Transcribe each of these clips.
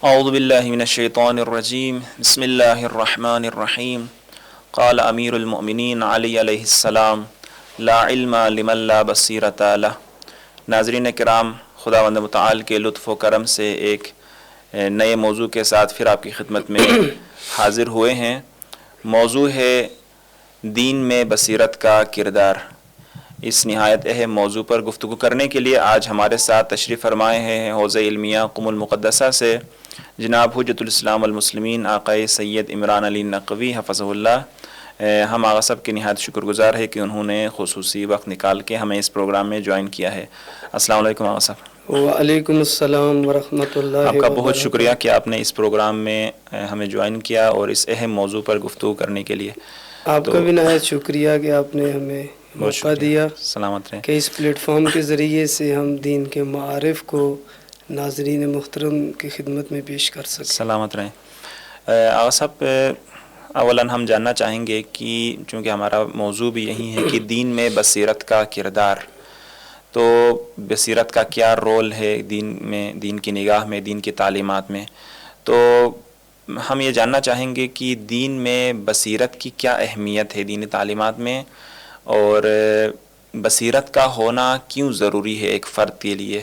اعوذ باللہ من الشیطان الرجیم بسم اللہ الرحمن الرحیم قال امیر المؤمنین علی علیہ السلام لا علم لمن لا بصیرۃ لہ۔ ناظرین کرام، خداوند متعال کے لطف و کرم سے ایک نئے موضوع کے ساتھ پھر آپ کی خدمت میں حاضر ہوئے ہیں۔ موضوع ہے دین میں بصیرت کا کردار۔ اس نہایت اہم موضوع پر گفتگو کرنے کے لیے آج ہمارے ساتھ تشریف فرمائے ہیں حوزہ علمیہ قم المقدسہ سے جناب حجت الاسلام والمسلمین آقا سید عمران علی نقوی حفظہ اللہ۔ ہم آغا صاحب کے نہایت شکر گزار ہے کہ انہوں نے خصوصی وقت نکال کے ہمیں اس پروگرام میں جوائن کیا ہے۔ السلام علیکم آغا صاحب۔ وعلیکم السلام ورحمۃ اللہ۔ آپ کا بہت شکریہ کہ آپ نے اس پروگرام میں ہمیں جوائن کیا اور اس اہم موضوع پر گفتگو کرنے کے لیے۔ آپ کا بھی نہایت شکریہ کہ آپ نے ہمیں موقع دیا سلامت رہیں کہ اس پلیٹ فارم کے ذریعے سے ہم دین کے معارف کو ناظرین محترم کی خدمت میں پیش کر سکیں۔ سلامت رہیں۔ آغا صاحب، اولاً ہم جاننا چاہیں گے کہ چونکہ ہمارا موضوع بھی یہی ہے کہ دین میں بصیرت کا کردار، تو بصیرت کا کیا رول ہے دین میں، دین کی نگاہ میں، دین کی تعلیمات میں، تو ہم یہ جاننا چاہیں گے کہ دین میں بصیرت کی کیا اہمیت ہے دینی تعلیمات میں، اور بصیرت کا ہونا کیوں ضروری ہے ایک فرد کے لیے؟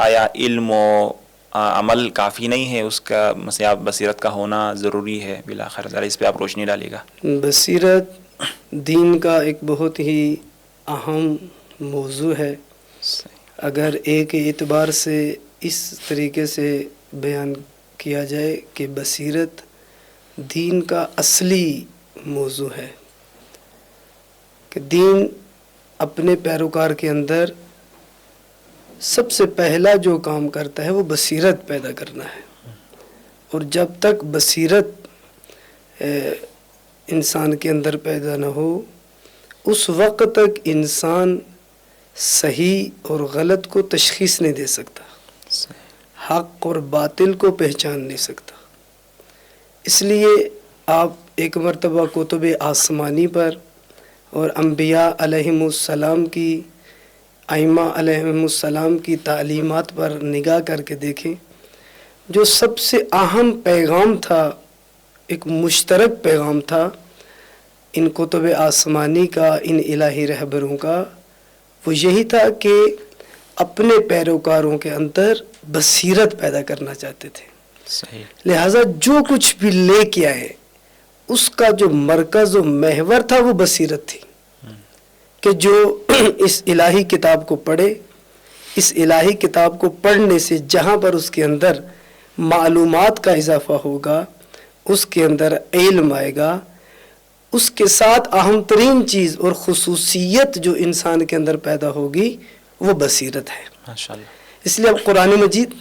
آیا علم و عمل کافی نہیں ہے، اس کا مسئلہ بصیرت کا ہونا ضروری ہے؟ بالآخر ذرا اس پہ آپ روشنی ڈالیے گا۔ بصیرت دین کا ایک بہت ہی اہم موضوع ہے۔ اگر ایک اعتبار سے اس طریقے سے بیان کیا جائے کہ بصیرت دین کا اصلی موضوع ہے، کہ دین اپنے پیروکار کے اندر سب سے پہلا جو کام کرتا ہے وہ بصیرت پیدا کرنا ہے، اور جب تک بصیرت انسان کے اندر پیدا نہ ہو اس وقت تک انسان صحیح اور غلط کو تشخیص نہیں دے سکتا، حق اور باطل کو پہچان نہیں سکتا۔ اس لیے آپ ایک مرتبہ کتب آسمانی پر اور انبیاء علیہم السلام کی، ائمہ علیہم السلام کی تعلیمات پر نگاہ کر کے دیکھیں، جو سب سے اہم پیغام تھا، ایک مشترک پیغام تھا ان کتب آسمانی کا، ان الہی رہبروں کا، وہ یہی تھا کہ اپنے پیروکاروں کے اندر بصیرت پیدا کرنا چاہتے تھے۔ صحیح۔ لہٰذا جو کچھ بھی لے کے آئے اس کا جو مرکز و محور تھا وہ بصیرت تھی، کہ جو اس الہی کتاب کو پڑھے، اس الہی کتاب کو پڑھنے سے جہاں پر اس کے اندر معلومات کا اضافہ ہوگا، اس کے اندر علم آئے گا، اس کے ساتھ اہم ترین چیز اور خصوصیت جو انسان کے اندر پیدا ہوگی وہ بصیرت ہے۔ ماشاءاللہ۔ اس لیے اب قرآن مجید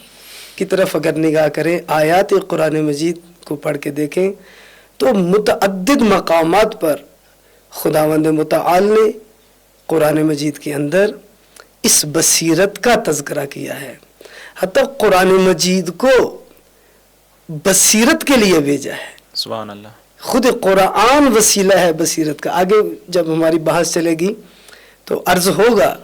کی طرف اگر نگاہ کریں، آیات قرآن مجید کو پڑھ کے دیکھیں تو متعدد مقامات پر خداوند متعال نے قرآن مجید کے اندر اس بصیرت کا تذکرہ کیا ہے، حتیٰ قرآن مجید کو بصیرت کے لیے بھیجا ہے۔ سبحان اللہ۔ خود قرآن وسیلہ ہے بصیرت کا۔ آگے جب ہماری بحث چلے گی تو عرض ہوگا،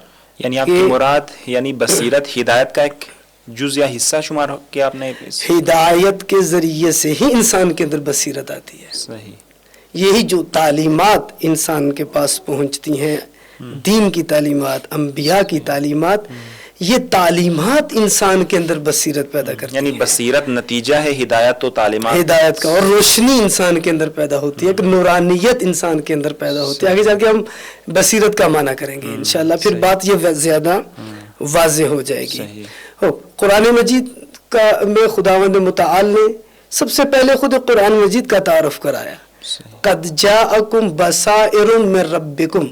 یعنی آپ کی مراد یعنی بصیرت ہدایت کا ایک جز یا حصہ شمار کیا آپ نے؟ ہدایت کے ذریعے سے ہی انسان کے اندر بصیرت آتی ہے۔ صحیح۔ یہی جو تعلیمات انسان کے پاس پہنچتی ہیں، دین کی تعلیمات، انبیاء کی تعلیمات، یہ تعلیمات انسان کے اندر بصیرت پیدا کرتی ہیں۔ یعنی بصیرت نتیجہ ہے ہدایت و تعلیمات، ہدایت کا، اور روشنی انسان کے اندر پیدا ہوتی ہے، ایک نورانیت انسان کے اندر پیدا ہوتی ہے۔ آگے جا کے ہم بصیرت کا معنی کریں گے انشاءاللہ، پھر بات یہ زیادہ واضح ہو جائے گی۔ قرآن مجید کا میں خداوند متعال نے سب سے پہلے خود قرآن مجید کا تعارف کرایا، قد جاءکم بصائر من ربکم،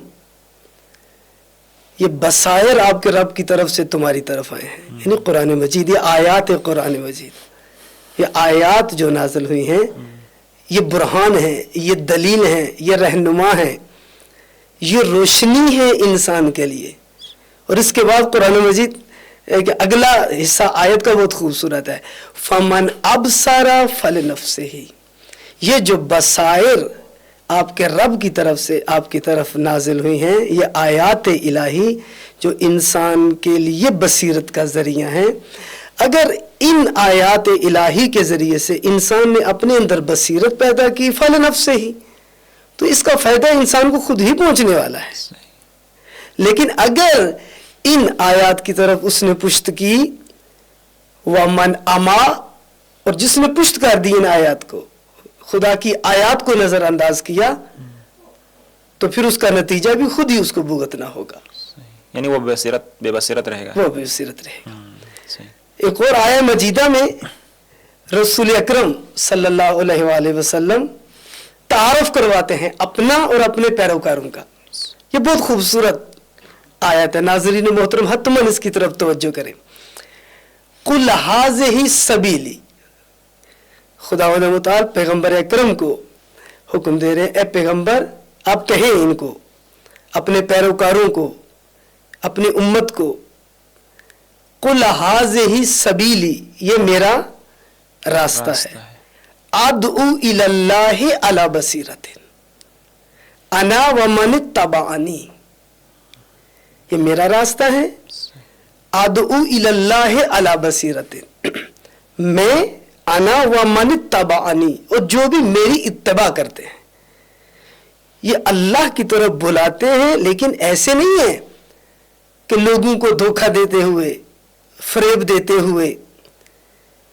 یہ بصائر آپ کے رب کی طرف سے تمہاری طرف آئے ہیں، یعنی قرآن مجید، یہ آیات قرآن مجید، یہ آیات جو نازل ہوئی ہیں یہ برہان ہیں، یہ دلیل ہیں، یہ رہنما ہیں، یہ روشنی ہے انسان کے لیے۔ اور اس کے بعد قرآن مجید ایک اگلا حصہ آیت کا بہت خوبصورت ہے، فمن ابصر فلنفسہ، یہ جو بصائر آپ کے رب کی طرف سے آپ کی طرف نازل ہوئی ہیں، یہ آیات الہی جو انسان کے لیے بصیرت کا ذریعہ ہیں، اگر ان آیات الہی کے ذریعے سے انسان نے اپنے اندر بصیرت پیدا کی فلنفسہ ہی، تو اس کا فائدہ انسان کو خود ہی پہنچنے والا ہے۔ لیکن اگر ان آیات کی طرف اس نے پشت کی ومن اما، اور جس نے پشت کر دی ان آیات کو، خدا کی آیات کو نظر انداز کیا، تو پھر اس کا نتیجہ بھی خود ہی اس کو بھگتنا ہوگا، یعنی وہ بے بصیرت رہے گا، وہ بے بصیرت رہے گا۔ ایک اور آیہ مجیدہ میں رسول اکرم صلی اللہ علیہ وآلہ وسلم تعارف کرواتے ہیں اپنا اور اپنے پیروکاروں کا۔ یہ بہت خوبصورت آیت ہے، ناظرین محترم حتماً اس کی طرف توجہ کریں۔ قُلْ هَٰذِهِ سَبِيلِي، خداوند متعال پیغمبر اکرم کو حکم دے رہے ہیں، اے پیغمبر آپ کہیں ان کو، اپنے پیروکاروں کو، اپنی امت کو، قُلْ هَٰذِهِ سَبِيلِي، یہ میرا راستہ ہے، ادعو الی اللہ علی بصیرۃ انا ومن اتبعنی، یہ میرا راستہ ہے، ادعو الی اللہ علی بصیرۃ، میں انا ومن اتبعنی، اور جو بھی میری اتباع کرتے ہیں، یہ اللہ کی طرف بلاتے ہیں، لیکن ایسے نہیں ہے کہ لوگوں کو دھوکہ دیتے ہوئے، فریب دیتے ہوئے،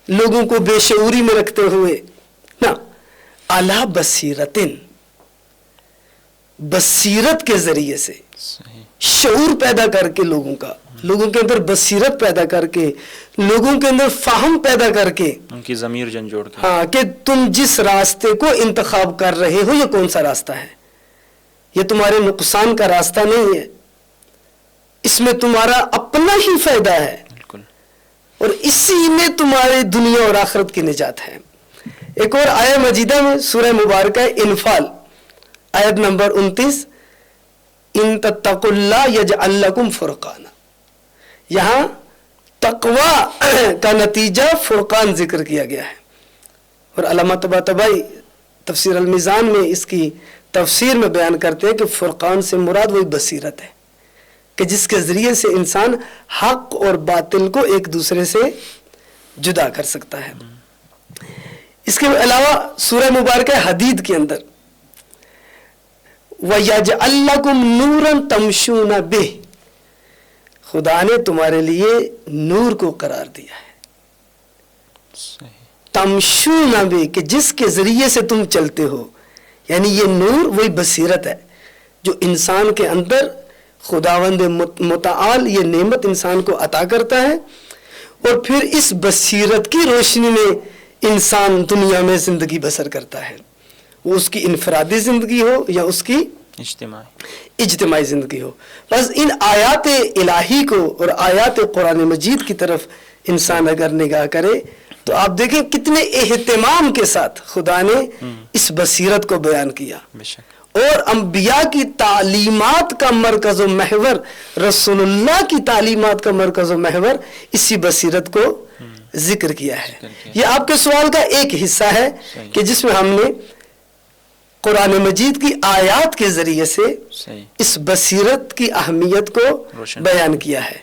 لوگوں کو بے شعوری میں رکھتے ہوئے، نہ، اعلیٰ بصیرتن، بصیرت کے ذریعے سے شعور پیدا کر کے لوگوں کے اندر بصیرت پیدا کر کے، لوگوں کے اندر فہم پیدا کر کے، ان کی ضمیر جھنجھوڑ کے، ہاں، کہ تم جس راستے کو انتخاب کر رہے ہو یہ کون سا راستہ ہے، یہ تمہارے نقصان کا راستہ نہیں ہے، اس میں تمہارا اپنا ہی فائدہ ہے، اور اسی میں تمہاری دنیا اور آخرت کی نجات ہے۔ ایک اور آیہ مجیدہ میں سورہ مبارکہ انفال آیت نمبر 29، ان تتقوا اللہ یجعل لکم فرقانا، یہاں تقوی کا نتیجہ فرقان ذکر کیا گیا ہے، اور علامہ طباطبائی تفسیر المیزان میں اس کی تفسیر میں بیان کرتے ہیں کہ فرقان سے مراد وہی بصیرت ہے کہ جس کے ذریعے سے انسان حق اور باطل کو ایک دوسرے سے جدا کر سکتا ہے۔ اس کے علاوہ سورہ مبارکہ حدید کے اندر وَيَجْعَلْ لَكُمْ نُورًا تَمْشُونَ بِهِ، خدا نے تمہارے لیے نور کو قرار دیا ہے، تمشون بِهِ، کہ جس کے ذریعے سے تم چلتے ہو، یعنی یہ نور وہی بصیرت ہے جو انسان کے اندر خداوند متعال یہ نعمت انسان کو عطا کرتا ہے، اور پھر اس بصیرت کی روشنی میں انسان دنیا میں زندگی بسر کرتا ہے، وہ اس کی انفرادی زندگی ہو یا اس کی اجتماعی زندگی ہو۔ بس ان آیات الہی کو اور آیات قرآن مجید کی طرف انسان اگر نگاہ کرے تو آپ دیکھیں کتنے اہتمام کے ساتھ خدا نے اس بصیرت کو بیان کیا، اور انبیاء کی تعلیمات کا مرکز و محور، رسول اللہ کی تعلیمات کا مرکز و محور اسی بصیرت کو ذکر کیا ہے۔ یہ آپ کے سوال کا ایک حصہ ہے کہ جس میں ہم نے قرآن مجید کی آیات کے ذریعے سے اس بصیرت کی اہمیت کو بیان کیا ہے۔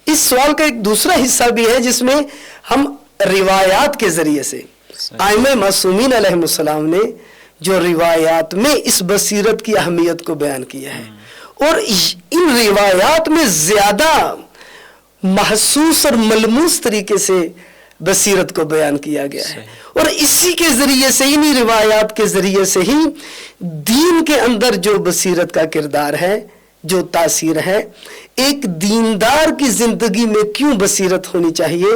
اس سوال کا ایک دوسرا حصہ بھی ہے جس میں ہم روایات کے ذریعے سے ائمہ معصومین علیہ السلام نے جو روایات میں اس بصیرت کی اہمیت کو بیان کیا ہے، اور ان روایات میں زیادہ محسوس اور ملموس طریقے سے بصیرت کو بیان کیا گیا ہے، اور اسی کے ذریعے سے، انہی روایات کے ذریعے سے ہی دین کے اندر جو بصیرت کا کردار ہے، جو تاثیر ہے، ایک دیندار کی زندگی میں کیوں بصیرت ہونی چاہیے،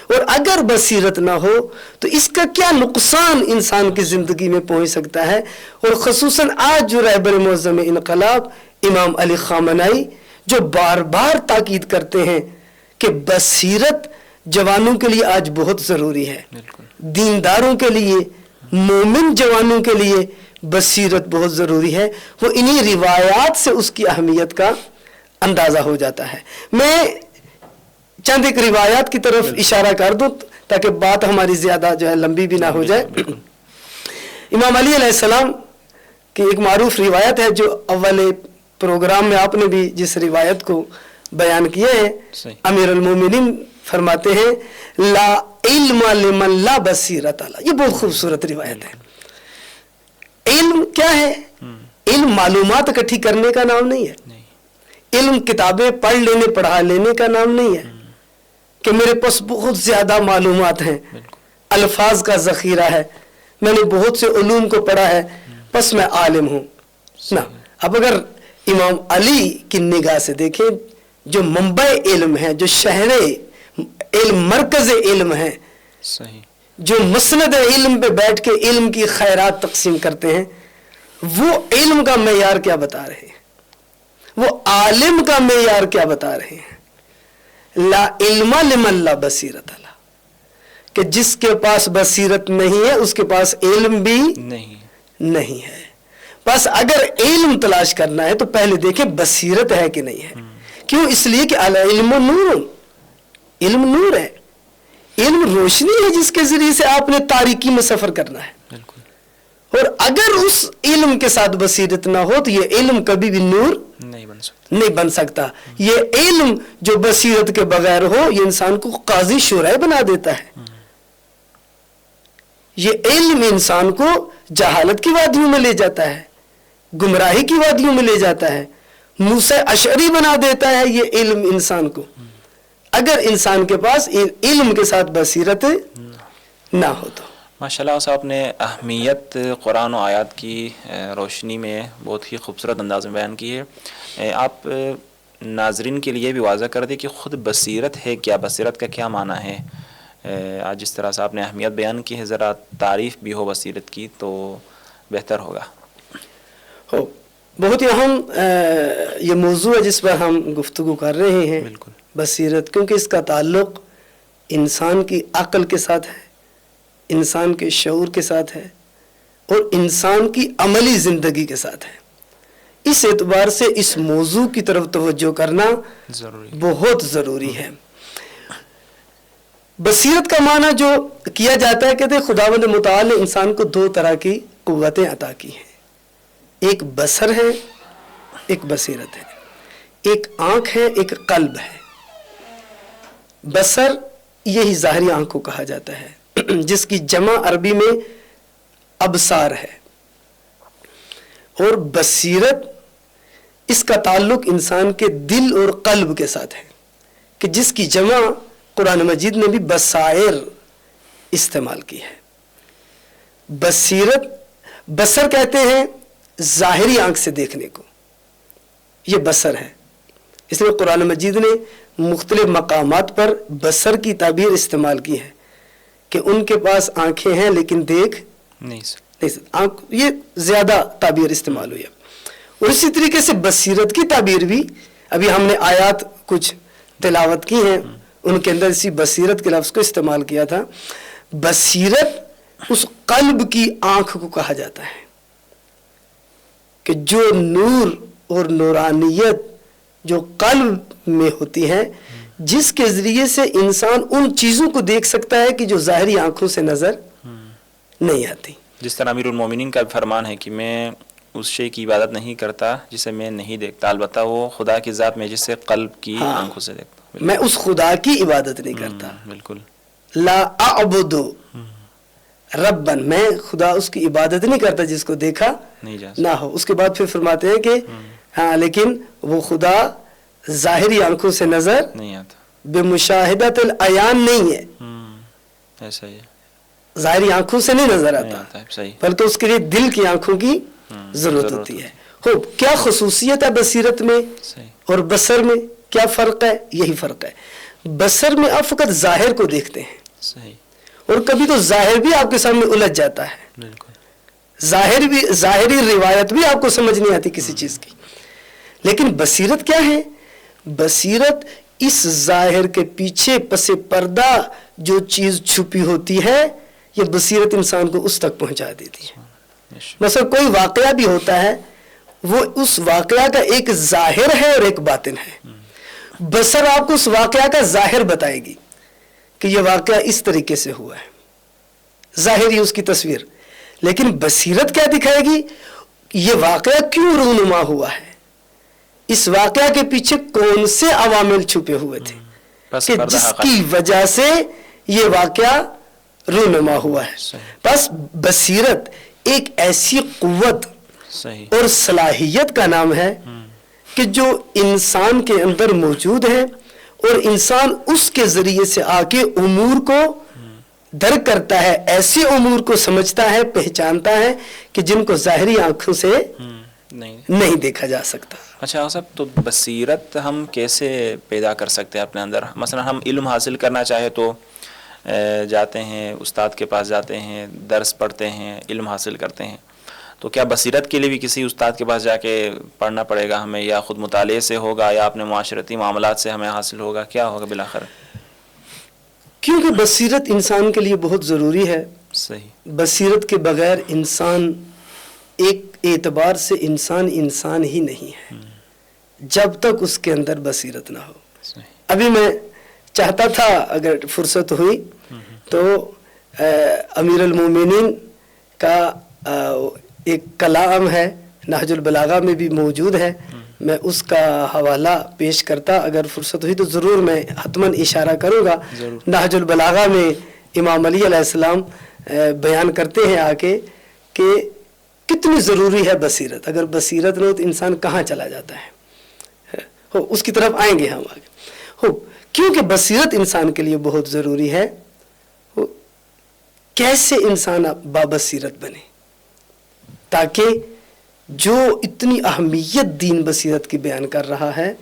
اور اگر بصیرت نہ ہو تو اس کا کیا نقصان انسان کی زندگی میں پہنچ سکتا ہے۔ اور خصوصاً آج جو رہبر معظم انقلاب امام علی خامنائی جو بار بار تاکید کرتے ہیں کہ بصیرت جوانوں کے لیے آج بہت ضروری ہے، دینداروں کے لیے، مومن جوانوں کے لیے بصیرت بہت ضروری ہے، وہ انہی روایات سے اس کی اہمیت کا اندازہ ہو جاتا ہے۔ میں چند ایک روایات کی طرف اشارہ کر دوں تاکہ بات ہماری زیادہ جو ہے لمبی بھی نہ ہو جائے۔ امام علی علیہ السلام کی ایک معروف روایت ہے جو اول پروگرام میں آپ نے بھی جس روایت کو بیان کیا ہے، امیر المومنین فرماتے ہیں لا علم لمن لا بصیرت له، یہ بہت خوبصورت روایت ہے۔ علم کیا ہے؟ علم معلومات اکٹھی کرنے کا نام نہیں ہے، علم کتابیں پڑھ لینے پڑھا لینے کا نام نہیں ہے کہ میرے پاس بہت زیادہ معلومات ہیں، الفاظ کا ذخیرہ ہے، میں نے بہت سے علوم کو پڑھا ہے بس میں عالم ہوں نہ۔ اب اگر امام علی کی نگاہ سے دیکھیں، جو منبع علم ہے، جو شہر علم، مرکز علم ہے، جو مسند علم پہ بیٹھ کے علم کی خیرات تقسیم کرتے ہیں، وہ علم کا معیار کیا بتا رہے ہیں، وہ عالم کا معیار کیا بتا رہے ہیں؟ لا علم لمن لا بصیرت له، کہ جس کے پاس بصیرت نہیں ہے اس کے پاس علم بھی نہیں ہے۔ بس اگر علم تلاش کرنا ہے تو پہلے دیکھیں بصیرت ہے کہ نہیں ہے۔ کیوں؟ اس لیے کہ العلم نور، علم نور ہے، علم روشنی ہے جس کے ذریعے سے آپ نے تاریکی میں سفر کرنا ہے، اور اگر اس علم کے ساتھ بصیرت نہ ہو تو یہ علم کبھی بھی نور نہیں بن سکتا۔ یہ علم جو بصیرت کے بغیر ہو یہ انسان کو قاضی شورائے بنا دیتا ہے، یہ علم انسان کو جہالت کی وادیوں میں لے جاتا ہے، گمراہی کی وادیوں میں لے جاتا ہے، موسیٰ اشعری بنا دیتا ہے یہ علم انسان کو، اگر انسان کے پاس علم کے ساتھ بصیرت نہ ہو تو۔ ماشاءاللہ صاحب نے اہمیت قرآن و آیات کی روشنی میں بہت ہی خوبصورت انداز میں بیان کی ہے۔ آپ ناظرین کے لیے بھی واضح کر دیں کہ خود بصیرت ہے کیا، بصیرت کا کیا معنی ہے؟ آج جس طرح سے آپ نے اہمیت بیان کی ہے، ذرا تعریف بھی ہو بصیرت کی تو بہتر ہوگا۔ بہت ہی اہم یہ موضوع ہے جس پر ہم گفتگو کر رہے ہیں، بصیرت، کیونکہ اس کا تعلق انسان کی عقل کے ساتھ ہے، انسان کے شعور کے ساتھ ہے، اور انسان کی عملی زندگی کے ساتھ ہے۔ اس اعتبار سے اس موضوع کی طرف توجہ کرنا بہت ضروری ہے۔ بصیرت کا معنی جو کیا جاتا ہے، کہتے ہیں خداوند متعال نے انسان کو دو طرح کی قوتیں عطا کی ہیں، ایک بصر ہے، ایک بصیرت ہے، ایک آنکھ ہے، ایک قلب ہے۔ بصر یہی ظاہری آنکھ کو کہا جاتا ہے، جس کی جمع عربی میں ابصار ہے، اور بصیرت اس کا تعلق انسان کے دل اور قلب کے ساتھ ہے، کہ جس کی جمع قرآن مجید نے بھی بصائر استعمال کی ہے۔ بصیرت، بصر کہتے ہیں ظاہری آنکھ سے دیکھنے کو، یہ بصر ہے۔ اس لیے قرآن مجید نے مختلف مقامات پر بصر کی تعبیر استعمال کی ہے کہ ان کے پاس آنکھیں ہیں لیکن دیکھ نہیں سکتے، یہ زیادہ تعبیر استعمال ہوئی ہے۔ اور اسی طریقے سے بصیرت کی تعبیر بھی ابھی ہم نے آیات کچھ تلاوت کی ہیں، ان کے اندر اسی بصیرت کے لفظ کو استعمال کیا تھا۔ بصیرت اس قلب کی آنکھ کو کہا جاتا ہے کہ جو نور اور نورانیت جو قلب میں ہوتی ہے، جس کے ذریعے سے انسان ان چیزوں کو دیکھ سکتا ہے کہ جو ظاہری آنکھوں سے نظر نہیں آتی۔ جس طرح امیر المومنین کا فرمان ہے کہ میں اس شے کی عبادت نہیں کرتا جسے میں نہیں دیکھتا، البتہ وہ خدا کی ذات میں جسے قلب کی آنکھوں سے دیکھتا، میں اس خدا کی عبادت نہیں کرتا۔ بالکل، لا اعبد ربن، میں خدا اس کی عبادت نہیں کرتا جس کو دیکھا نہ ہو۔ اس کے بعد پھر فرماتے ہیں کہ ہاں لیکن وہ خدا ظاہری آنکھوں سے نظر نہیں آتا، بے مشاہدت العیان نہیں ہے، ایسا ہی ظاہری آنکھوں سے نہیں نظر آتا، بلکہ اس کے لیے دل کی آنکھوں کی ضرورت ہوتی ہے۔ کیا خصوصیت ہے بصیرت میں اور بصر میں؟ کیا فرق ہے؟ یہی فرق ہے، بصر میں آپ فقط ظاہر کو دیکھتے ہیں، اور کبھی تو ظاہر بھی آپ کے سامنے الجھ جاتا ہے، ظاہری روایت بھی آپ کو سمجھ نہیں آتی کسی چیز کی۔ لیکن بصیرت کیا ہے؟ بصیرت اس ظاہر کے پیچھے پس پردہ جو چیز چھپی ہوتی ہے، یہ بصیرت انسان کو اس تک پہنچا دیتی ہے۔ مثلا کوئی واقعہ بھی ہوتا ہے، وہ اس واقعہ کا ایک ظاہر ہے اور ایک باطن ہے۔ بصر آپ کو اس واقعہ کا ظاہر بتائے گی کہ یہ واقعہ اس طریقے سے ہوا ہے، ظاہری اس کی تصویر، لیکن بصیرت کیا دکھائے گی؟ یہ واقعہ کیوں رونما ہوا ہے، اس واقعہ کے پیچھے کون سے عوامل چھپے ہوئے تھے کہ جس کی وجہ سے یہ واقعہ رونما ہوا ہے. بس بصیرت ایک ایسی قوت اور صلاحیت کا نام ہے کہ جو انسان کے اندر موجود ہے اور انسان اس کے ذریعے سے آ کے امور کو درک کرتا ہے، ایسے امور کو سمجھتا ہے، پہچانتا ہے کہ جن کو ظاہری آنکھوں سے نہیں دیکھا جا سکتا. اچھا صاحب، تو بصیرت ہم کیسے پیدا کر سکتے ہیں اپنے اندر؟ مثلا ہم علم حاصل کرنا چاہے تو جاتے ہیں، استاد کے پاس جاتے ہیں، درس پڑھتے ہیں، علم حاصل کرتے ہیں، تو کیا بصیرت کے لیے بھی کسی استاد کے پاس جا کے پڑھنا پڑے گا ہمیں، یا خود مطالعے سے ہوگا، یا اپنے معاشرتی معاملات سے ہمیں حاصل ہوگا؟ کیا ہوگا بالآخر؟ کیونکہ بصیرت انسان کے لیے بہت ضروری ہے. صحیح. بصیرت کے بغیر انسان ایک اعتبار سے انسان ہی نہیں ہے جب تک اس کے اندر بصیرت نہ ہو. ابھی میں چاہتا تھا اگر فرصت ہوئی تو امیر المومنین کا ایک کلام ہے، نہج البلاغہ میں بھی موجود ہے، میں اس کا حوالہ پیش کرتا، اگر فرصت ہوئی تو ضرور میں حتماً اشارہ کروں گا. نہج البلاغہ میں امام علی علیہ السلام بیان کرتے ہیں آ کے کہ کتنی ضروری ہے بصیرت. اگر بصیرت نہ ہو تو انسان کہاں چلا جاتا ہے. اس کی طرف آئیں گے ہم آگے. کیونکہ بصیرت انسان کے لیے بہت ضروری ہے. کیسے انسان بابصیرت بنے تاکہ جو اتنی اہمیت دین بصیرت کی بیان کر رہا ہے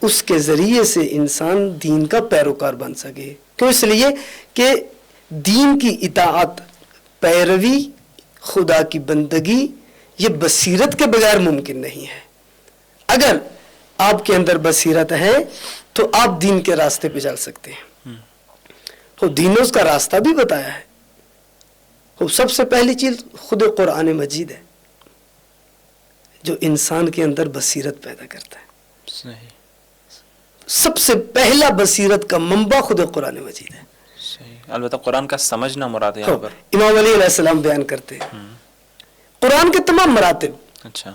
اس کے ذریعے سے انسان دین کا پیروکار بن سکے. کیوں؟ اس لیے کہ دین کی اطاعت، پیروی، خدا کی بندگی یہ بصیرت کے بغیر ممکن نہیں ہے. اگر آپ کے اندر بصیرت ہے تو آپ دین کے راستے پہ چل سکتے ہیں. دین نے اس کا راستہ بھی بتایا ہے. سب سے پہلی چیز خود قرآن مجید ہے جو انسان کے اندر بصیرت پیدا کرتا ہے. صحیح. سب سے پہلا بصیرت کا منبع خود قرآن مجید ہے. صحیح. البتہ قرآن کا سمجھنا مراد ہے یہاں پر. امام علی علیہ السلام بیان کرتے ہیں قرآن کے تمام مراتب. اچھا.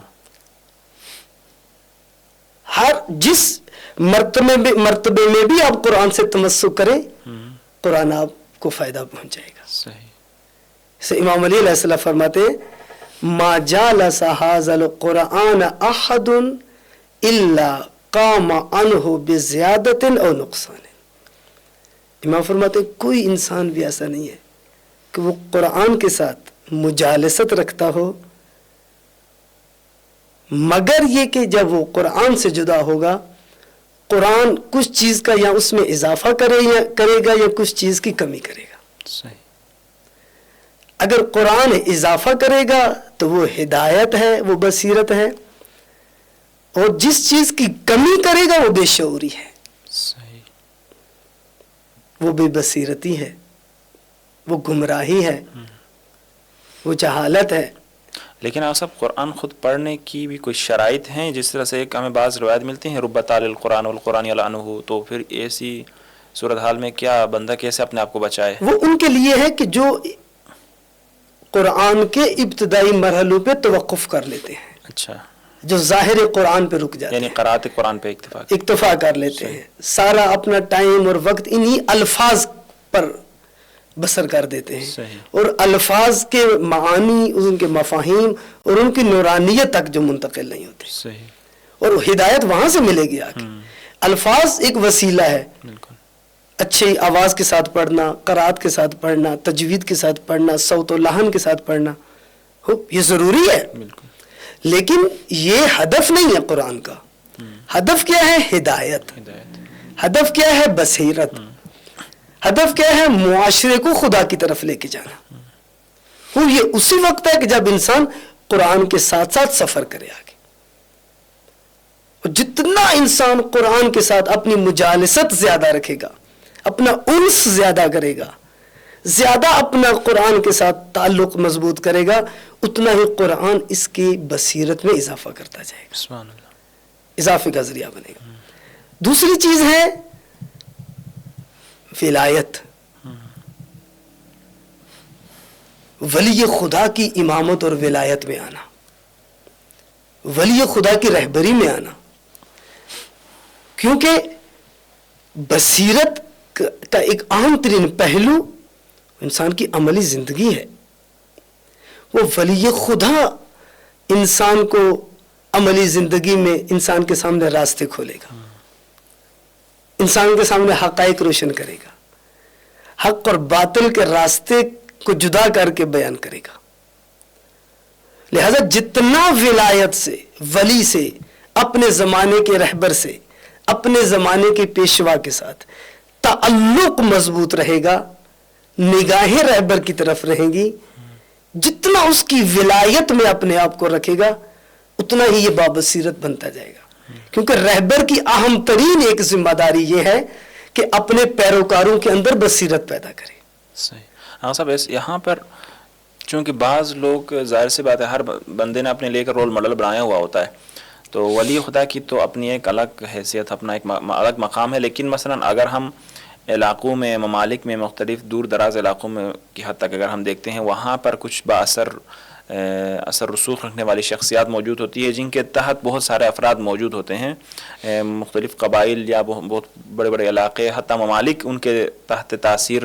ہر جس مرتبے میں بھی آپ قرآن سے تمسک کریں قرآن آپ کو فائدہ پہنچائے گا. صحیح. سے امام علی علیہ السلام فرماتے ہیں ما جالس هذا القرآن احد الا قام عنه بزیادت او نقصان. امام فرماتے ہیں کوئی انسان بھی ایسا نہیں ہے کہ وہ قرآن کے ساتھ مجالست رکھتا ہو مگر یہ کہ جب وہ قرآن سے جدا ہوگا قرآن کچھ چیز کا یا اس میں اضافہ کرے گا یا کچھ چیز کی کمی کرے گا. صحیح. اگر قرآن اضافہ کرے گا تو وہ ہدایت ہے، وہ بصیرت ہے، اور جس چیز کی کمی کرے گا وہ بے شعوری ہے. صحیح. وہ بے بصیرتی ہے، وہ گمراہی ہے، وہ جہالت ہے. لیکن آپ سب قرآن خود پڑھنے کی بھی کوئی شرائط ہیں؟ جس طرح سے ایک ہمیں بعض روایت ملتی ہیں رب تعالی القرآن والقرآن یلعنہ، تو پھر ایسی صورتحال میں کیا بندہ کیسے اپنے آپ کو بچائے؟ وہ ان کے لیے ہے کہ جو قرآن کے ابتدائی مرحلوں پہ توقف کر لیتے ہیں. اچھا. جو ظاہر قرآن پہ رک جاتے ہیں، یعنی قرأت قرآن پہ اکتفا کر لیتے ہیں، سارا اپنا ٹائم اور وقت انہی الفاظ پر بسر کر دیتے ہیں. صحیح. اور الفاظ کے معانی، ان کے مفاہیم اور ان کی نورانیت تک جو منتقل نہیں ہوتے. صحیح. اور ہدایت وہاں سے ملے گی آگے. الفاظ ایک وسیلہ ہے. بالکل. اچھی آواز کے ساتھ پڑھنا، قرات کے ساتھ پڑھنا، تجوید کے ساتھ پڑھنا، صوت و لحن کے ساتھ پڑھنا یہ ضروری ہے. بالکل. لیکن یہ ہدف نہیں ہے قرآن کا. ہدف کیا ہے؟ ہدایت. ہدف کیا ہے؟ بصیرت. ہدف کیا ہے؟ معاشرے کو خدا کی طرف لے کے جانا. وہ یہ اسی وقت ہے کہ جب انسان قرآن کے ساتھ ساتھ سفر کرے آگے. اور جتنا انسان قرآن کے ساتھ اپنی مجالست زیادہ رکھے گا، اپنا انس زیادہ کرے گا، زیادہ اپنا قرآن کے ساتھ تعلق مضبوط کرے گا، اتنا ہی قرآن اس کی بصیرت میں اضافہ کرتا جائے گا. سبحان اللہ. اضافے کا ذریعہ بنے گا. دوسری چیز ہے ولایت. ولی خدا کی امامت اور ولایت میں آنا، ولی خدا کی رہبری میں آنا. کیونکہ بصیرت کا ایک اہم ترین پہلو انسان کی عملی زندگی ہے. وہ ولی خدا انسان کو عملی زندگی میں انسان کے سامنے راستے کھولے گا, انسان کے سامنے حقائق روشن کرے گا, حق اور باطل کے راستے کو جدا کر کے بیان کرے گا. لہذا جتنا ولایت سے, ولی سے, اپنے زمانے کے رہبر سے, اپنے زمانے کے پیشوا کے ساتھ تعلق مضبوط رہے گا, نگاہیں رہبر کی طرف رہیں گی, جتنا اس کی ولایت میں اپنے آپ کو رکھے گا اتنا ہی یہ بابصیرت بنتا جائے گا. کیونکہ رہبر کی اہم ترین ایک ذمہ داری یہ ہے کہ اپنے پیروکاروں کے اندر بصیرت پیدا کرے. صحیح. ہاں صاحب, یہاں پر چونکہ بعض لوگ, ظاہر سی بات ہے ہر بندے نے اپنے لیے رول ماڈل بنایا ہوا ہوتا ہے, تو ولی خدا کی تو اپنی ایک الگ حیثیت, اپنا ایک الگ مقام ہے. لیکن مثلا اگر ہم علاقوں میں, ممالک میں, مختلف دور دراز علاقوں میں کی حد تک اگر ہم دیکھتے ہیں, وہاں پر کچھ اثر رسوخ رکھنے والی شخصیات موجود ہوتی ہے جن کے تحت بہت سارے افراد موجود ہوتے ہیں, مختلف قبائل یا بہت بڑے بڑے علاقے, حتیٰ ممالک ان کے تحت تاثیر,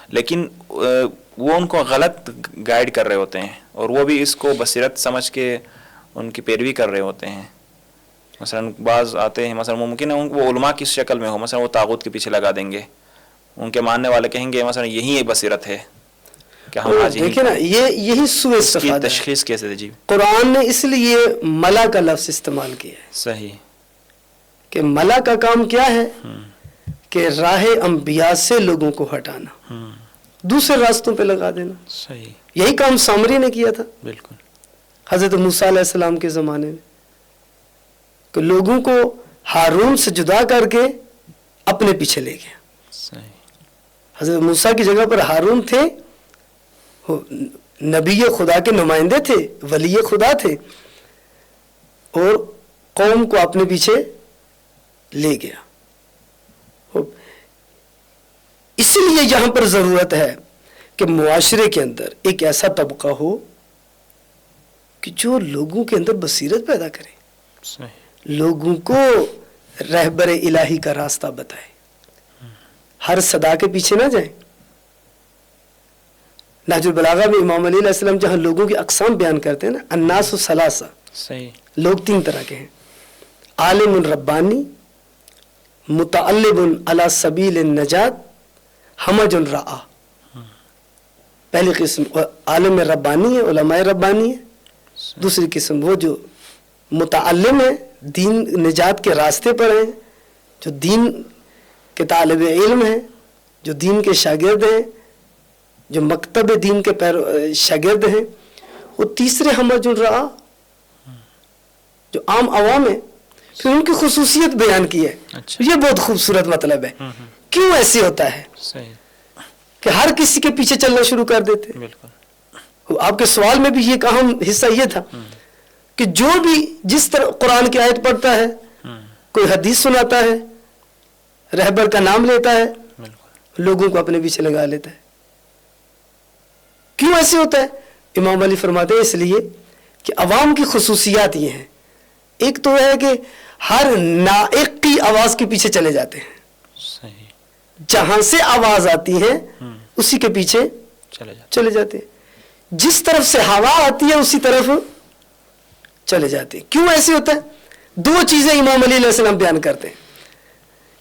لیکن وہ ان کو غلط گائیڈ کر رہے ہوتے ہیں اور وہ بھی اس کو بصیرت سمجھ کے ان کی پیروی کر رہے ہوتے ہیں. مثلا بعض آتے ہیں, مثلا ممکن ہے وہ علماء کی شکل میں ہو, مثلا وہ طاغوت کے پیچھے لگا دیں گے, ان کے ماننے والے کہیں گے مثلا یہی ایک بصیرت ہے کہ ہم آج دیکھیں نا, یہی سوء استفادہ ہے. تشخیص کیسے ہے جی؟ قرآن نے اس لیے ملا کا لفظ استعمال کیا ہے. صحیح. کہ ملا کا کام کیا ہے کہ راہ انبیاء سے لوگوں کو ہٹانا, دوسرے راستوں پہ لگا دینا. صحیح. یہی کام سامری نے کیا تھا بالکل حضرت موسیٰ علیہ السلام کے زمانے میں, کہ لوگوں کو ہارون سے جدا کر کے اپنے پیچھے لے گیا. صحیح. حضرت موسیٰ کی جگہ پر ہارون تھے, نبی خدا کے نمائندے تھے, ولی خدا تھے, اور قوم کو اپنے پیچھے لے گیا. اسی لیے یہاں پر ضرورت ہے کہ معاشرے کے اندر ایک ایسا طبقہ ہو کہ جو لوگوں کے اندر بصیرت پیدا کرے. صحیح. لوگوں کو رہبر الہی کا راستہ بتائے, ہر صدا کے پیچھے نہ جائیں. نہج البلاغہ میں امام علی علیہ السلام جہاں لوگوں کی اقسام بیان کرتے ہیں نا, الناس ثلاثہ, صحیح, لوگ 3 طرح کے ہیں. عالم ربانی, متعلب علی سبیل النجات, حمج رعا. پہلی قسم عالم ربانی ہے, علماء ربانی ہے. دوسری قسم وہ جو متعلم ہے, دین نجات کے راستے پر ہیں, جو دین کے طالب علم ہیں, جو دین کے شاگرد ہیں, جو مکتب دین کے شاگرد ہیں. وہ تیسرے حمج رعا جو عام عوام ہیں. پھر ان کی خصوصیت بیان کی ہے. یہ بہت خوبصورت مطلب ہے. کیوں ایسے ہوتا ہے کہ ہر کسی کے پیچھے چلنا شروع کر دیتے. آپ کے سوال میں بھی یہ اہم حصہ یہ تھا کہ جو بھی جس طرح قرآن کی آیت پڑھتا ہے, کوئی حدیث سناتا ہے, رہبر کا نام لیتا ہے, لوگوں کو اپنے پیچھے لگا لیتا ہے. کیوں ایسے ہوتا ہے؟ امام علی فرماتے ہیں اس لیے کہ عوام کی خصوصیات یہ ہیں. ایک تو ہے کہ ہر نائق کی آواز کے پیچھے چلے جاتے ہیں. جہاں سے آواز آتی ہے اسی کے پیچھے چلے جاتے ہیں. جس طرف سے ہوا آتی ہے اسی طرف چلے جاتے ہیں. کیوں ایسے ہوتا ہے؟ 2 چیزیں امام علی علیہ السلام بیان کرتے ہیں.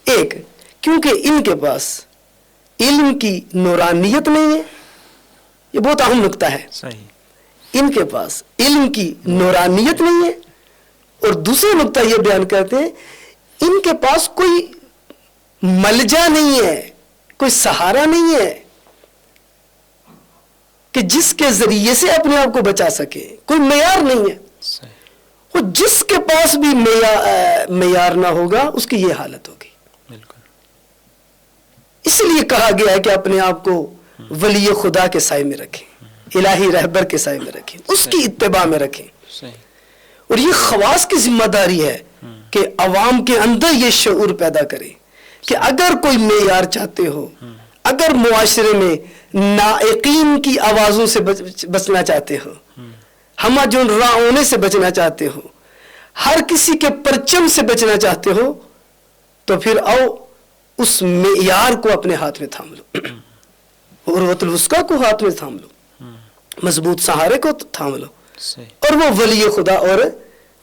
ایک, کیونکہ ان کے پاس علم کی نورانیت نہیں ہے. یہ بہت اہم نقطہ ہے. ان کے پاس علم کی نورانیت نہیں ہے. اور دوسرا نقطہ یہ بیان کرتے ہیں ان کے پاس کوئی ملجا نہیں ہے, کوئی سہارا نہیں ہے کہ جس کے ذریعے سے اپنے آپ کو بچا سکے. کوئی معیار نہیں ہے. اور جس کے پاس بھی معیار نہ ہوگا اس کی یہ حالت ہوگی. اس لیے کہا گیا ہے کہ اپنے آپ کو ولی خدا کے سائے میں رکھیں, الہی رہبر کے سائے میں رکھیں, اس کی اتباع میں رکھیں. اور یہ خواص کی ذمہ داری ہے کہ عوام کے اندر یہ شعور پیدا کرے کہ اگر کوئی معیار چاہتے ہو, اگر معاشرے میں نائقین کی آوازوں سے بچنا چاہتے ہو, ہمہ جن راہ ہونے سے بچنا چاہتے ہو, ہر کسی کے پرچم سے بچنا چاہتے ہو, تو پھر آؤ اس معیار کو اپنے ہاتھ میں تھام لو، عروۃ الوثقیٰ کو ہاتھ میں تھام لو، مضبوط سہارے کو تھام لو، اور وہ ولی خدا اور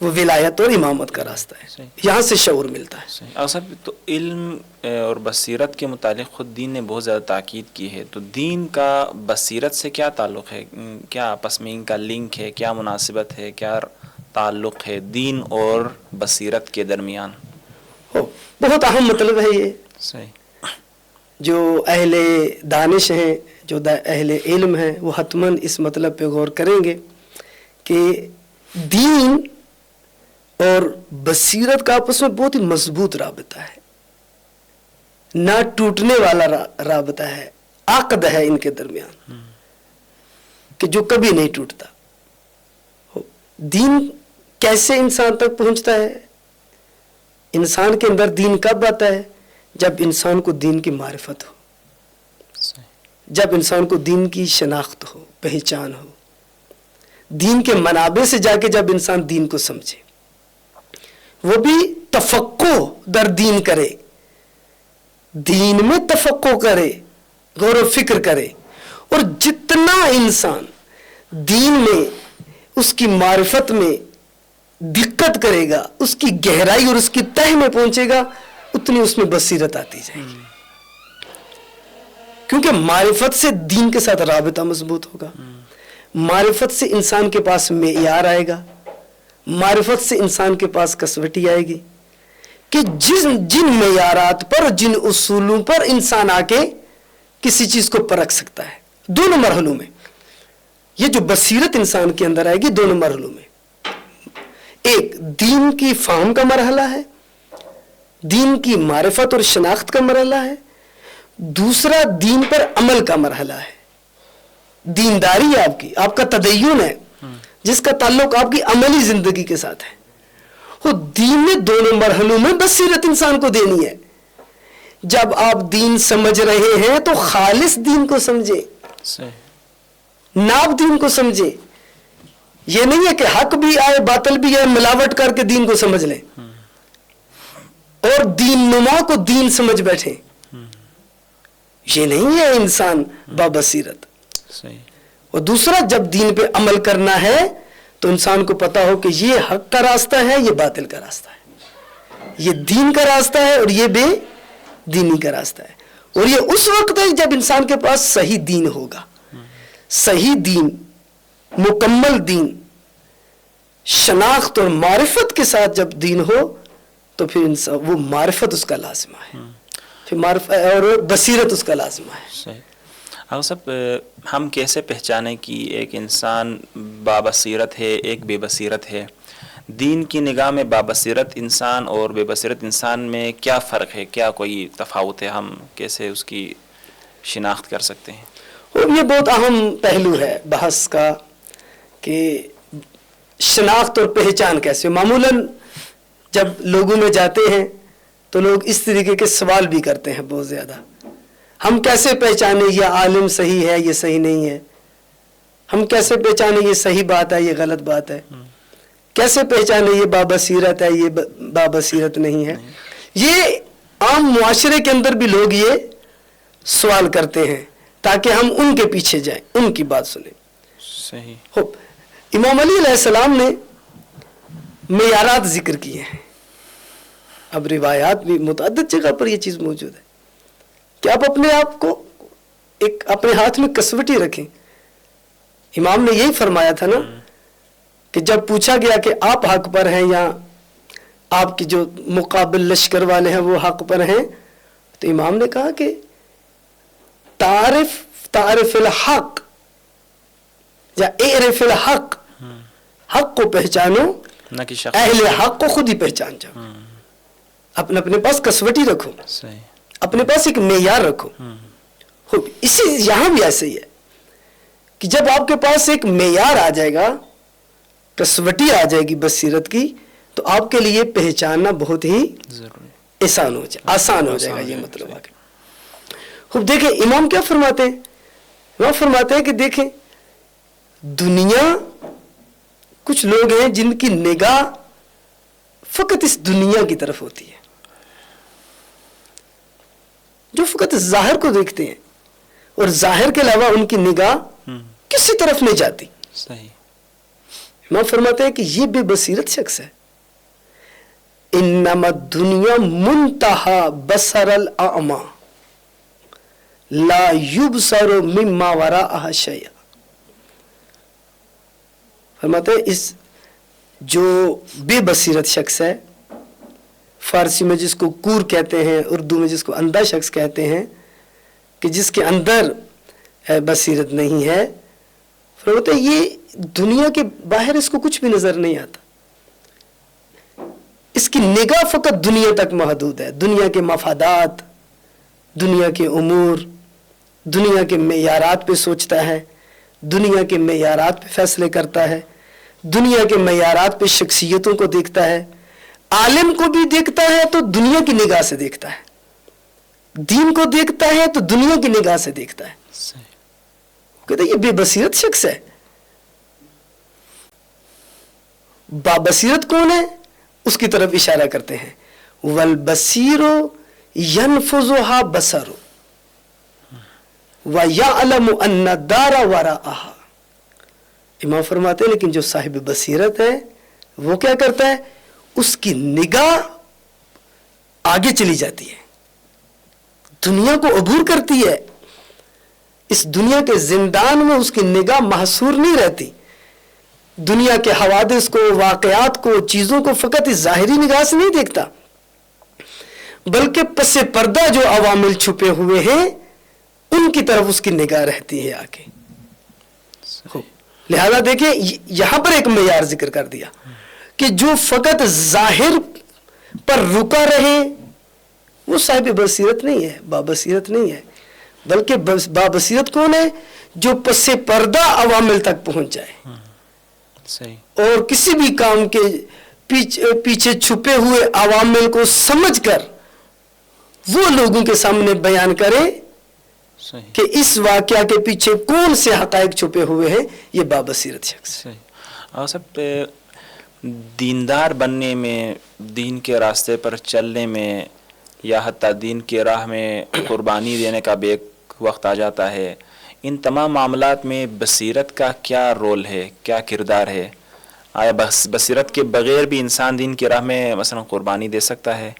وہ ولایت اور امامت کا راستہ ہے، یہاں سے شعور ملتا ہے۔ اور صاحب تو علم اور بصیرت کے متعلق خود دین نے بہت زیادہ تاکید کی ہے، تو دین کا بصیرت سے کیا تعلق ہے؟ کیا آپس میں ان کا لنک ہے؟ کیا مناسبت ہے؟ کیا تعلق ہے دین اور بصیرت کے درمیان؟ بہت اہم مطلب ہے یہ، صحیح۔ جو اہل دانش ہیں، جو اہل علم ہیں، وہ حتماً اس مطلب پہ غور کریں گے کہ دین اور بصیرت کا آپس میں بہت ہی مضبوط رابطہ ہے، نہ ٹوٹنے والا رابطہ ہے، عقد ہے ان کے درمیان کہ جو کبھی نہیں ٹوٹتا۔ دین کیسے انسان تک پہنچتا ہے؟ انسان کے اندر دین کب آتا ہے؟ جب انسان کو دین کی معرفت ہو، جب انسان کو دین کی شناخت ہو، پہچان ہو، دین کے منابع سے جا کے جب انسان دین کو سمجھے، وہ بھی تفقہ در دین کرے، دین میں تفقہ کرے، غور و فکر کرے، اور جتنا انسان دین میں اس کی معرفت میں دقت کرے گا، اس کی گہرائی اور اس کی تہ میں پہنچے گا، اتنی اس میں بصیرت آتی جائے گی، کیونکہ معرفت سے دین کے ساتھ رابطہ مضبوط ہوگا، معرفت سے انسان کے پاس معیار آئے گا، معرفت سے انسان کے پاس کسوٹی آئے گی کہ جن معیارات پر، جن اصولوں پر انسان آ کے کسی چیز کو پرکھ سکتا ہے۔ دونوں مرحلوں میں یہ جو بصیرت انسان کے اندر آئے گی، دونوں مرحلوں میں، ایک دین کی فہم کا مرحلہ ہے، دین کی معرفت اور شناخت کا مرحلہ ہے، دوسرا دین پر عمل کا مرحلہ ہے، دینداری ہے آپ کا تدین ہے جس کا تعلق آپ کی عملی زندگی کے ساتھ ہے۔ وہ دین میں دونوں مرحلوں میں بصیرت انسان کو دینی ہے۔ جب آپ دین سمجھ رہے ہیں تو خالص دین کو سمجھے، ناب دین کو سمجھے، یہ نہیں ہے کہ حق بھی آئے باطل بھی آئے ملاوٹ کر کے دین کو سمجھ لیں اور دین نما کو دین سمجھ بیٹھیں، یہ نہیں ہے انسان بابصیرت۔ اور دوسرا جب دین پہ عمل کرنا ہے تو انسان کو پتا ہو کہ یہ حق کا راستہ ہے، یہ باطل کا راستہ ہے، یہ دین کا راستہ ہے اور یہ بے دینی کا راستہ ہے، اور یہ اس وقت ہے جب انسان کے پاس صحیح دین ہوگا، صحیح دین، مکمل دین، شناخت اور معرفت کے ساتھ جب دین ہو تو پھر وہ معرفت اس کا لازمہ ہے، پھر معرفت اور بصیرت اس کا لازمہ ہے۔ اب سب ہم کیسے پہچانیں کہ ایک انسان بابصیرت ہے، ایک بے بصیرت ہے؟ دین کی نگاہ میں بابصیرت انسان اور بے بصیرت انسان میں کیا فرق ہے؟ کیا کوئی تفاوت ہے؟ ہم کیسے اس کی شناخت کر سکتے ہیں؟ یہ بہت اہم پہلو ہے بحث کا کہ شناخت اور پہچان کیسے۔ معمولاً جب لوگوں میں جاتے ہیں تو لوگ اس طریقے کے سوال بھی کرتے ہیں بہت زیادہ، ہم کیسے پہچانے یہ عالم صحیح ہے، یہ صحیح نہیں ہے؟ ہم کیسے پہچانے یہ صحیح بات ہے، یہ غلط بات ہے؟ کیسے پہچانے یہ بابصیرت ہے، یہ بابصیرت نہیں ہے؟ یہ عام معاشرے کے اندر بھی لوگ یہ سوال کرتے ہیں تاکہ ہم ان کے پیچھے جائیں، ان کی بات سنیں۔ صحیح۔ امام علی علیہ السلام نے معیارات ذکر کیے ہیں، اب روایات بھی متعدد جگہ پر یہ چیز موجود ہے کہ آپ اپنے آپ کو ایک اپنے ہاتھ میں کسوٹی رکھیں۔ امام نے یہی فرمایا تھا نا کہ جب پوچھا گیا کہ آپ حق پر ہیں یا آپ کی جو مقابل لشکر والے ہیں وہ حق پر ہیں، تو امام نے کہا کہ تعرف الحق یا اعرف الحق، حق کو پہچانو، اہل حق کو خود ہی پہچان جاؤ۔ اپنے پاس کسوٹی رکھو، اپنے پاس ایک معیار رکھو۔ اسی یہاں بھی ایسے ہی ہے کہ جب آپ کے پاس ایک معیار آ جائے گا، کسوٹی آ جائے گی بصیرت کی، تو آپ کے لیے پہچاننا بہت ہی آسان ہو جائے گا۔ یہ مطلب آگے خوب دیکھیں امام کیا فرماتے ہیں؟ امام فرماتے ہیں کہ دیکھیں دنیا، کچھ لوگ ہیں جن کی نگاہ فقط اس دنیا کی طرف ہوتی ہے، جو فقط ظاہر کو دیکھتے ہیں اور ظاہر کے علاوہ ان کی نگاہ کسی طرف نہیں جاتی. صحیح. امام فرماتے ہیں کہ یہ بے بصیرت شخص ہے. انما الدنیا منتہا بصر الاعمی لا یبصر مما وراءها شیء. فرماتے ہیں اس جو بے بصیرت شخص ہے، فارسی میں جس کو کور کہتے ہیں، اردو میں جس کو اندھا شخص کہتے ہیں، کہ جس کے اندر بصیرت نہیں ہے، فرماتے ہیں یہ دنیا کے باہر اس کو کچھ بھی نظر نہیں آتا. اس کی نگاہ فقط دنیا تک محدود ہے. دنیا کے مفادات، دنیا کے امور، دنیا کے معیارات پہ سوچتا ہے، دنیا کے معیارات پہ فیصلے کرتا ہے، دنیا کے معیارات پہ شخصیتوں کو دیکھتا ہے. عالم کو بھی دیکھتا ہے تو دنیا کی نگاہ سے دیکھتا ہے، دین کو دیکھتا ہے تو دنیا کی نگاہ سے دیکھتا ہے. کہتے ہیں یہ بے بصیرت شخص ہے. بابصیرت کون ہے؟ اس کی طرف اشارہ کرتے ہیں. والبصیر ینفذها بصر ویعلم ان الدار وراءها. امام فرماتے ہیں لیکن جو صاحب بصیرت ہے وہ کیا کرتا ہے؟ اس کی نگاہ آگے چلی جاتی ہے، دنیا کو عبور کرتی ہے. اس دنیا کے زندان میں اس کی نگاہ محصور نہیں رہتی. دنیا کے حوادث کو، واقعات کو، چیزوں کو فقط اس ظاہری نگاہ سے نہیں دیکھتا، بلکہ پس پردہ جو عوامل چھپے ہوئے ہیں ان کی طرف اس کی نگاہ رہتی ہے آگے. لہذا دیکھیں یہاں پر ایک معیار ذکر کر دیا کہ جو فقط ظاہر پر رکا رہے وہ صاحب بصیرت نہیں ہے، بابصیرت نہیں ہے. بلکہ بابصیرت کون ہے؟ جو پس پردہ عوامل تک پہنچ جائے اور کسی بھی کام کے پیچھے چھپے ہوئے عوامل کو سمجھ کر وہ لوگوں کے سامنے بیان کرے کہ اس واقعہ کے پیچھے کون سے حقائق چھپے ہوئے ہیں. یہ بابصیرت شخص ہے. اور سب دیندار بننے میں، دین کے راستے پر چلنے میں، یا حتیٰ دین کی راہ میں قربانی دینے کا بھی ایک وقت آ جاتا ہے. ان تمام معاملات میں بصیرت کا کیا رول ہے، کیا کردار ہے؟ آیا بصیرت کے بغیر بھی انسان دین کی راہ میں مثلا قربانی دے سکتا ہے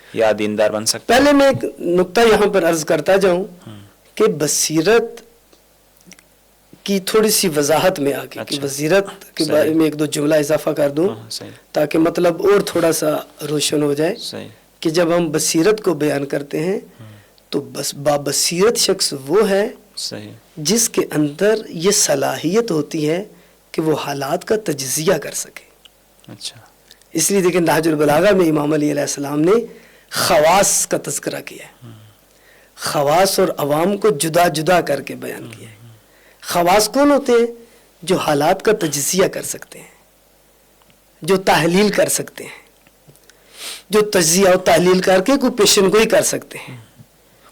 یا دیندار بن سکتا ہے؟ پہلے میں ایک نقطہ یہاں پر عرض کرتا جاؤں کہ بصیرت کی تھوڑی سی وضاحت میں آگے کہ بصیرت کے بارے میں ایک دو جملہ اضافہ کر دوں تاکہ مطلب اور تھوڑا سا روشن ہو جائے. کہ جب ہم بصیرت کو بیان کرتے ہیں تو بس بابصیرت شخص وہ ہے جس کے اندر یہ صلاحیت ہوتی ہے کہ وہ حالات کا تجزیہ کر سکے. اچھا. اس لیے دیکھیں نہج البلاغہ میں امام علی علیہ السلام نے خواص کا تذکرہ کیا ہے. خواص اور عوام کو جدا جدا کر کے بیان کیا ہے. خواص کون ہوتے ہیں؟ جو حالات کا تجزیہ کر سکتے ہیں، جو تحلیل کر سکتے ہیں، جو تجزیہ و تحلیل کر کے کوئی پیشن گوئی کر سکتے ہیں.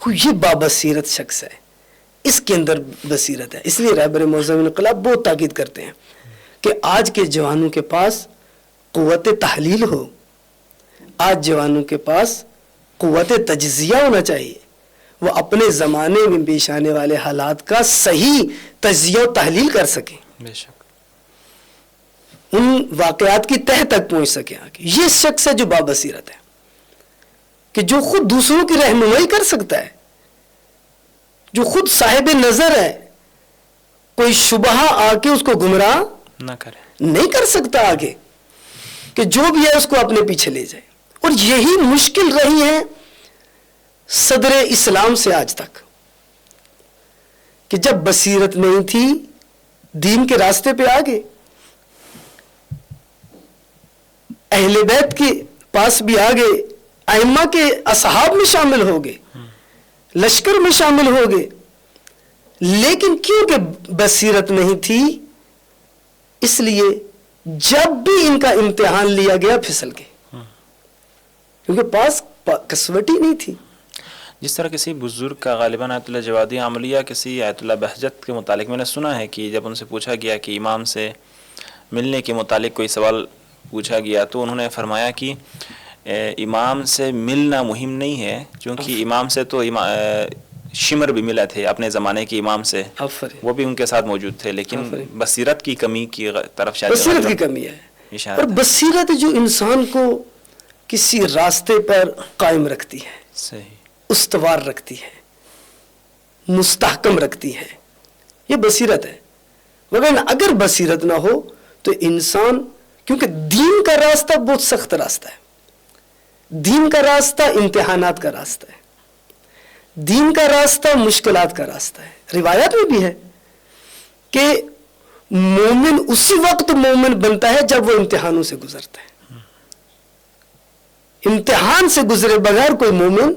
یہ بابصیرت شخص ہے، اس کے اندر بصیرت ہے. اس لیے رہبر معظم انقلاب بہت تاکید کرتے ہیں کہ آج کے جوانوں کے پاس قوت تحلیل ہو، آج جوانوں کے پاس قوت تجزیہ ہونا چاہیے. وہ اپنے زمانے میں پیش آنے والے حالات کا صحیح تجزیہ و تحلیل کر سکیں، بے شک ان واقعات کی تہ تک پہنچ سکیں آگے. یہ شخص ہے جو بابصیرت ہے، کہ جو خود دوسروں کی رہنمائی کر سکتا ہے، جو خود صاحب نظر ہے. کوئی شبہ آ کے اس کو گمراہ نہ کرے، نہیں کر سکتا آگے، کہ جو بھی ہے اس کو اپنے پیچھے لے جائے. اور یہی مشکل رہی ہے صدر اسلام سے آج تک، کہ جب بصیرت نہیں تھی دین کے راستے پہ آگے، اہل بیت کے پاس بھی آگے، ائمہ کے اصحاب میں شامل ہو گئے، لشکر میں شامل ہو گئے، لیکن کیونکہ بصیرت نہیں تھی اس لیے جب بھی ان کا امتحان لیا گیا پھسل گئے، کیونکہ پاس کسوٹی نہیں تھی. جس طرح کسی بزرگ کا غالباً آیت اللہ جوادی عاملیہ کسی آیت اللہ بہجت کے متعلق میں نے سنا ہے کہ جب ان سے پوچھا گیا کہ امام سے ملنے کے متعلق کوئی سوال پوچھا گیا تو انہوں نے فرمایا کہ امام سے ملنا مہم نہیں ہے، کیونکہ امام سے تو شمر بھی ملا تھے اپنے زمانے کے امام سے، وہ بھی ان کے ساتھ موجود تھے، لیکن بصیرت کی کمی کی طرف شاید بصیرت کی کمی ہے. اشارہ اور بصیرت جو انسان کو کسی راستے پر قائم رکھتی ہے، صحیح استوار رکھتی ہے، مستحکم رکھتی ہے، یہ بصیرت ہے. مگر اگر بصیرت نہ ہو تو انسان، کیونکہ دین کا راستہ بہت سخت راستہ ہے، دین کا راستہ امتحانات کا راستہ ہے، دین کا راستہ مشکلات کا راستہ ہے. روایات میں بھی ہے کہ مومن اسی وقت مومن بنتا ہے جب وہ امتحانوں سے گزرتا ہے. امتحان سے گزرے بغیر کوئی مومن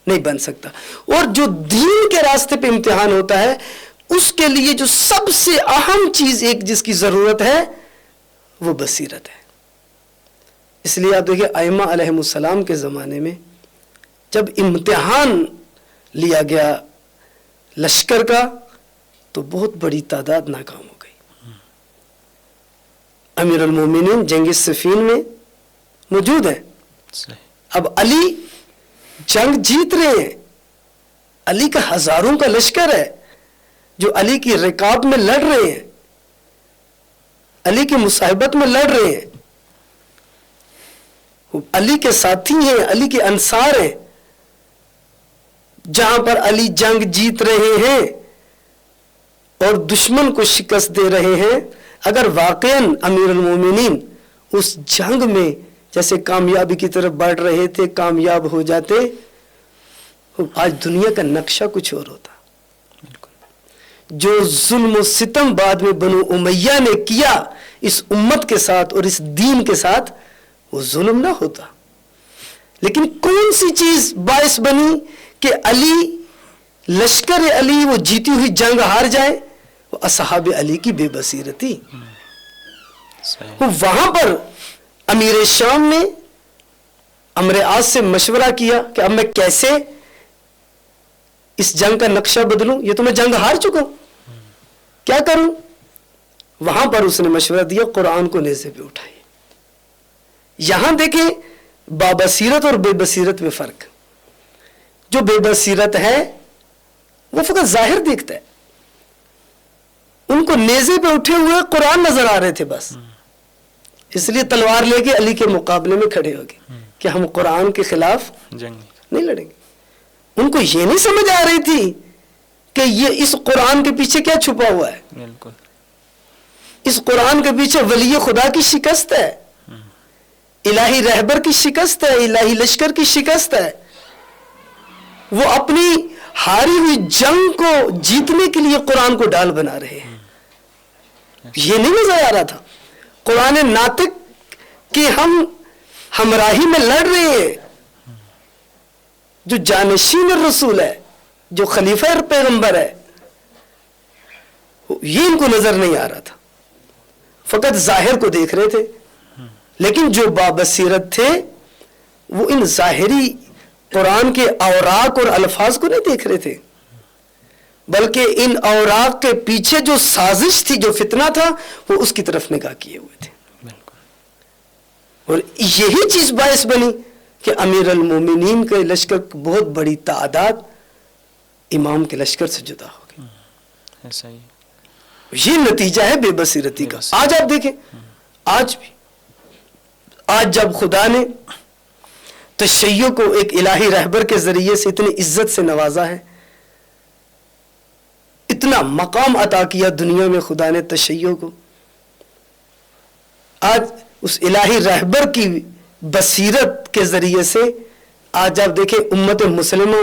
نہیں بن سکتا. اور جو دین کے راستے پہ امتحان ہوتا ہے اس کے لیے جو سب سے اہم چیز ایک جس کی ضرورت ہے وہ بصیرت ہے. اس لیے آپ دیکھیں ائمہ علیہم السلام کے زمانے میں جب امتحان لیا گیا لشکر کا تو بہت بڑی تعداد ناکام ہو گئی. امیر المومنین جنگ صفین میں موجود ہیں. اب علی جنگ جیت رہے ہیں، علی کا ہزاروں کا لشکر ہے جو علی کی رکاب میں لڑ رہے ہیں، علی کی مصاحبت میں لڑ رہے ہیں، علی کے ساتھی ہیں، علی کے انصار ہیں. جہاں پر علی جنگ جیت رہے ہیں اور دشمن کو شکست دے رہے ہیں، اگر واقعاً امیر المومنین اس جنگ میں جیسے کامیابی کی طرف بڑھ رہے تھے، کامیاب ہو جاتے، آج دنیا کا نقشہ کچھ اور ہوتا. جو ظلم و ستم بعد میں بنو امیہ نے کیا اس امت کے ساتھ اور اس دین کے ساتھ، وہ ظلم نہ ہوتا. لیکن کون سی چیز باعث بنی کہ علی، لشکر علی وہ جیتی ہوئی جنگ ہار جائے؟ وہ اصحاب علی کی بے بصیرتی. وہاں پر امیر شام نے عمرو عاص سے مشورہ کیا کہ اب میں کیسے اس جنگ کا نقشہ بدلوں، یہ تو میں جنگ ہار چکا ہوں، کیا کروں؟ وہاں پر اس نے مشورہ دیا قرآن کو نیزے پہ اٹھائیے. یہاں دیکھیں بابصیرت اور بے بصیرت میں فرق. جو بے بصیرت ہے وہ فقط ظاہر دیکھتا ہے، ان کو نیزے پہ اٹھے ہوئے قرآن نظر آ رہے تھے بس، اس لیے تلوار لے کے علی کے مقابلے میں کھڑے ہو گئے کہ ہم قرآن کے خلاف جنگ نہیں لڑیں گے. ان کو یہ نہیں سمجھ آ رہی تھی کہ یہ اس قرآن کے پیچھے کیا چھپا ہوا ہے. بالکل اس قرآن کے پیچھے ولی خدا کی شکست ہے، الہی رہبر کی شکست ہے، الہی لشکر کی شکست ہے. وہ اپنی ہاری ہوئی جنگ کو جیتنے کے لیے قرآن کو ڈال بنا رہے ہیں. یہ نہیں نظر آ رہا تھا. قرآن ناطق کہ ہم ہمراہی میں لڑ رہے ہیں، جو جانشین الرسول ہے، جو خلیفہ پیغمبر ہے، یہ ان کو نظر نہیں آ رہا تھا، فقط ظاہر کو دیکھ رہے تھے. لیکن جو بابصیرت تھے وہ ان ظاہری قرآن کے اوراق اور الفاظ کو نہیں دیکھ رہے تھے، بلکہ ان اوراق کے پیچھے جو سازش تھی، جو فتنہ تھا، وہ اس کی طرف نگاہ کیے ہوئے تھے. اور یہی چیز باعث بنی کہ امیر المومنین کے لشکر کی بہت بڑی تعداد امام کے لشکر سے جدا ہو گئی. ایسا ہی یہ نتیجہ ہے بے بصیرتی کا. آج آپ دیکھیں، آج جب خدا نے تشیع کو ایک الہی رہبر کے ذریعے سے اتنی عزت سے نوازا ہے، اتنا مقام عطا کیا دنیا میں خدا نے تشیع کو، آج اس الہی رہبر کی بصیرت کے ذریعے سے آج آپ دیکھیں امت مسلمہ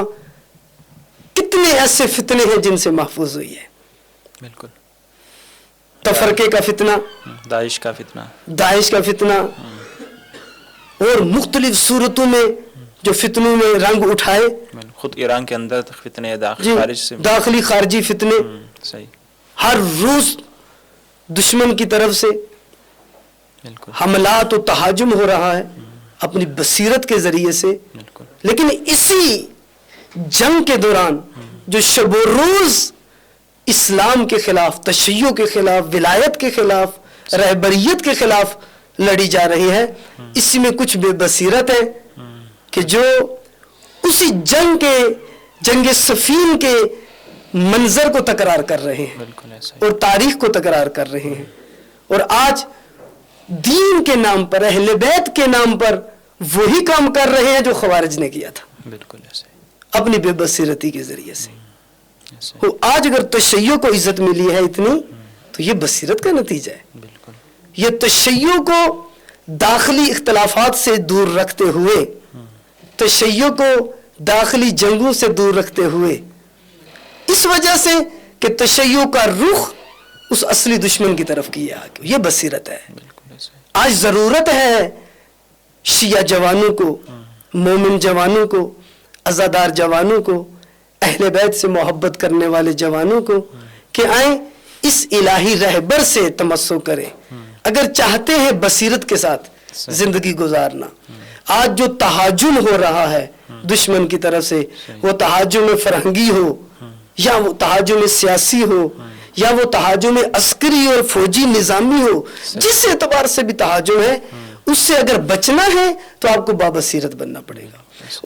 کتنے ایسے فتنے ہیں جن سے محفوظ ہوئی ہے. بالکل تفرقے کا فتنہ، داعش کا فتنہ اور مختلف صورتوں میں جو فتنوں میں رنگ اٹھائے، خود ایران کے اندر فتنے خارج سے، داخلی خارجی فتنے صحیح ہر روز دشمن کی طرف سے حملات و تہاجم ہو رہا ہے اپنی بصیرت کے ذریعے سے. لیکن اسی جنگ کے دوران جو شب و روز اسلام کے خلاف، تشیع کے خلاف، ولایت کے خلاف، رہبریت کے خلاف لڑی جا رہی ہے، اسی میں کچھ بے بصیرت ہے کہ جو اسی جنگ صفین کے منظر کو تکرار کر رہے ہیں بالکل ایسا ہی. اور تاریخ کو تکرار کر رہے ہیں، اور آج دین کے نام پر، اہل بیت کے نام پر وہی کام کر رہے ہیں جو خوارج نے کیا تھا بالکل ایسا ہی. اپنی بے بصیرتی کے ذریعے سے. ایسا ہی. آج اگر تشیع کو عزت ملی ہے اتنی تو یہ بصیرت کا نتیجہ ہے. بالکل. یہ تشیع کو داخلی اختلافات سے دور رکھتے ہوئے، تشیع کو داخلی جنگوں سے دور رکھتے ہوئے، اس وجہ سے کہ تشیع کا رخ اس اصلی دشمن کی طرف کیا، یہ بصیرت ہے. بالکل ایسا ہی. آج ضرورت ہے شیعہ جوانوں کو، مومن جوانوں کو، عزادار جوانوں کو، اہل بیت سے محبت کرنے والے جوانوں کو کہ آئیں اس الہی رہبر سے تمسک کریں اگر چاہتے ہیں بصیرت کے ساتھ زندگی گزارنا. آج جو تہاجم ہو رہا ہے دشمن کی طرف سے، وہ تہاجم فرنگی ہو یا وہ تہاجم سیاسی ہو یا وہ تہاجم عسکری اور فوجی نظامی ہو، جس اعتبار سے بھی تہاجم ہے، اس سے اگر بچنا ہے تو آپ کو بابصیرت بننا پڑے گا،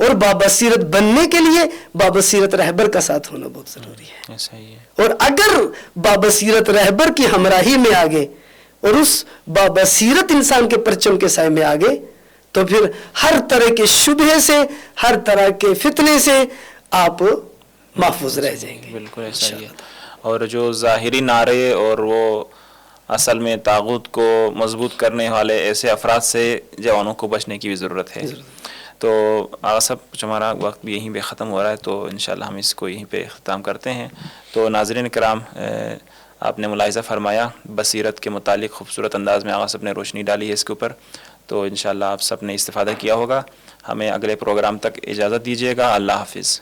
اور بابصیرت بننے کے لیے بابصیرت رہبر کا ساتھ ہونا بہت ضروری ہے. ایسا ہی ہے. اور اگر بابصیرت رہبر کی ہمراہی میں آگے اور اس بابصیرت انسان کے پرچم کے سائے میں آگے، تو پھر ہر طرح کے شبہے سے، ہر طرح کے فتنے سے آپ محفوظ رہ جائیں گے. بالکل ایسا ہی ہے. اور جو ظاہری نعرے اور وہ اصل میں طاغوت کو مضبوط کرنے والے ایسے افراد سے جوانوں کو بچنے کی بھی ضرورت ہے. تو آغا صاحب کچھ ہمارا وقت بھی یہیں پہ ختم ہو رہا ہے، تو انشاءاللہ ہم اس کو یہیں پہ اختتام کرتے ہیں. تو ناظرین کرام، آپ نے ملاحظہ فرمایا بصیرت کے متعلق خوبصورت انداز میں آغا صاحب نے روشنی ڈالی ہے اس کے اوپر. تو انشاءاللہ آپ سب نے استفادہ کیا ہوگا. ہمیں اگلے پروگرام تک اجازت دیجیے گا. اللہ حافظ.